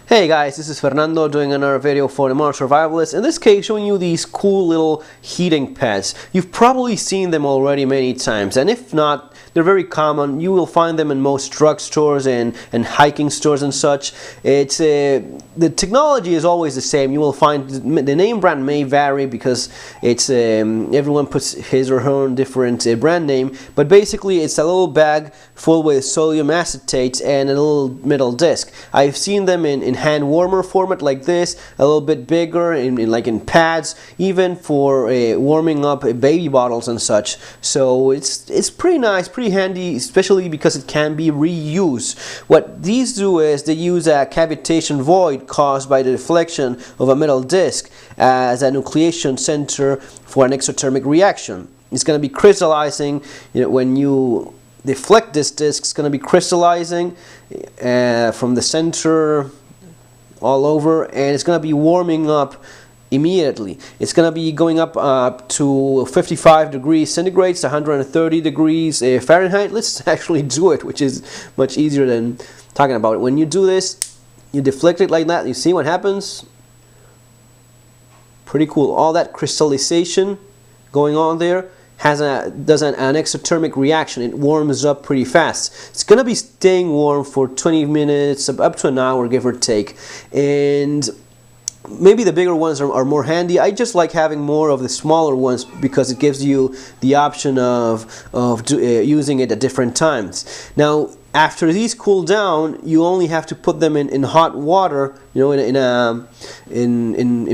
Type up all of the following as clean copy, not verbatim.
Hey guys, this is Fernando doing another video for the Modern Survivalist. In this case, showing you these cool little heating pads. You've probably seen them already many times, and if not, they're very common. You will find them in most drugstores and hiking stores and such. It's the technology is always the same. You will find the name brand may vary because it's everyone puts his or her own different brand name, but basically it's a little bag full with sodium acetate and a little metal disc. I've seen them in hand warmer format like this, a little bit bigger, like in pads, even for warming up baby bottles and such. So it's pretty nice, pretty handy, especially because it can be reused. What these do is they use a cavitation void caused by the deflection of a metal disc as a nucleation center for an exothermic reaction. It's going to be crystallizing, when you deflect this disc. It's going to be crystallizing from the center all over, and it's going to be warming up immediately. It's going to be going up to 55 degrees centigrade, 130 degrees Fahrenheit. Let's actually do it, which is much easier than talking about it. When you do this, you deflect it like that, you see what happens? Pretty cool. All that crystallization going on there does an exothermic reaction. It warms up pretty fast. It's going to be staying warm for 20 minutes, up to an hour, give or take. And maybe the bigger ones are more handy. I just like having more of the smaller ones because it gives you the option of using it at different times. Now, after these cool down, you only have to put them in hot water, in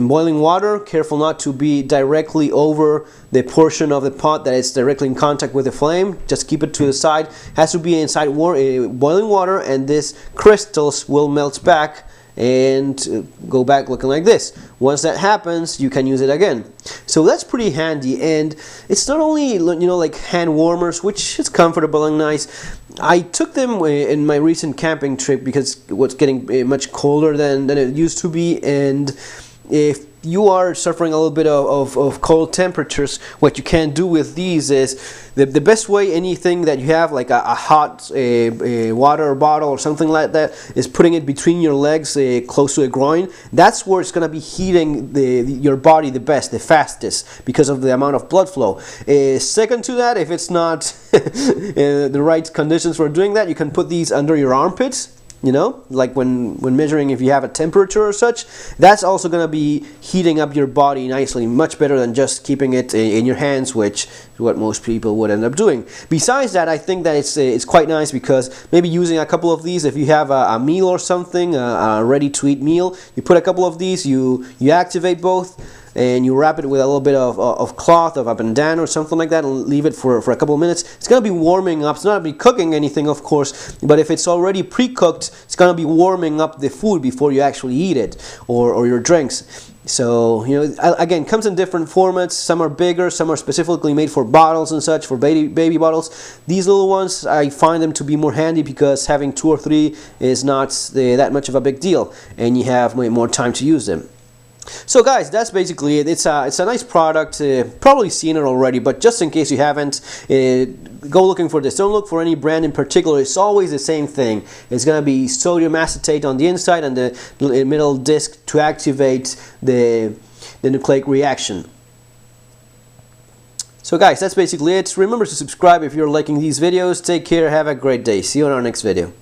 boiling water. Careful not to be directly over the portion of the pot that is directly in contact with the flame. Just keep it to the side. It has to be inside boiling water, and these crystals will melt back and go back looking like this. Once that happens, you can use it again. So that's pretty handy, and it's not only like hand warmers, which is comfortable and nice. I took them in my recent camping trip because it was getting much colder than it used to be, and if you are suffering a little bit of cold temperatures, what you can do with these is the best way, anything that you have like a hot water bottle or something like that, is putting it between your legs close to the groin. That's where it's going to be heating your body the best, the fastest, because of the amount of blood flow. Second to that, if it's not the right conditions for doing that, you can put these under your armpits. Like when measuring if you have a temperature or such. That's also going to be heating up your body nicely, much better than just keeping it in your hands, which is what most people would end up doing. Besides that, I think that it's quite nice because maybe using a couple of these, if you have a meal or something, a ready-to-eat meal, you put a couple of these, you activate both, and you wrap it with a little bit of cloth, of a bandana or something like that, and leave it for a couple of minutes. It's going to be warming up. It's not going to be cooking anything, of course, but if it's already pre-cooked, it's going to be warming up the food before you actually eat it, or your drinks. So, again, comes in different formats. Some are bigger, some are specifically made for bottles and such, for baby bottles. These little ones, I find them to be more handy because having 2 or 3 is not that much of a big deal, and you have more time to use them. So guys, that's basically it. It's a nice product. Probably seen it already, but just in case you haven't, go looking for this. Don't look for any brand in particular. It's always the same thing. It's going to be sodium acetate on the inside and the middle disc to activate the nucleic reaction. So guys, that's basically it. Remember to subscribe if you're liking these videos. Take care. Have a great day. See you on our next video.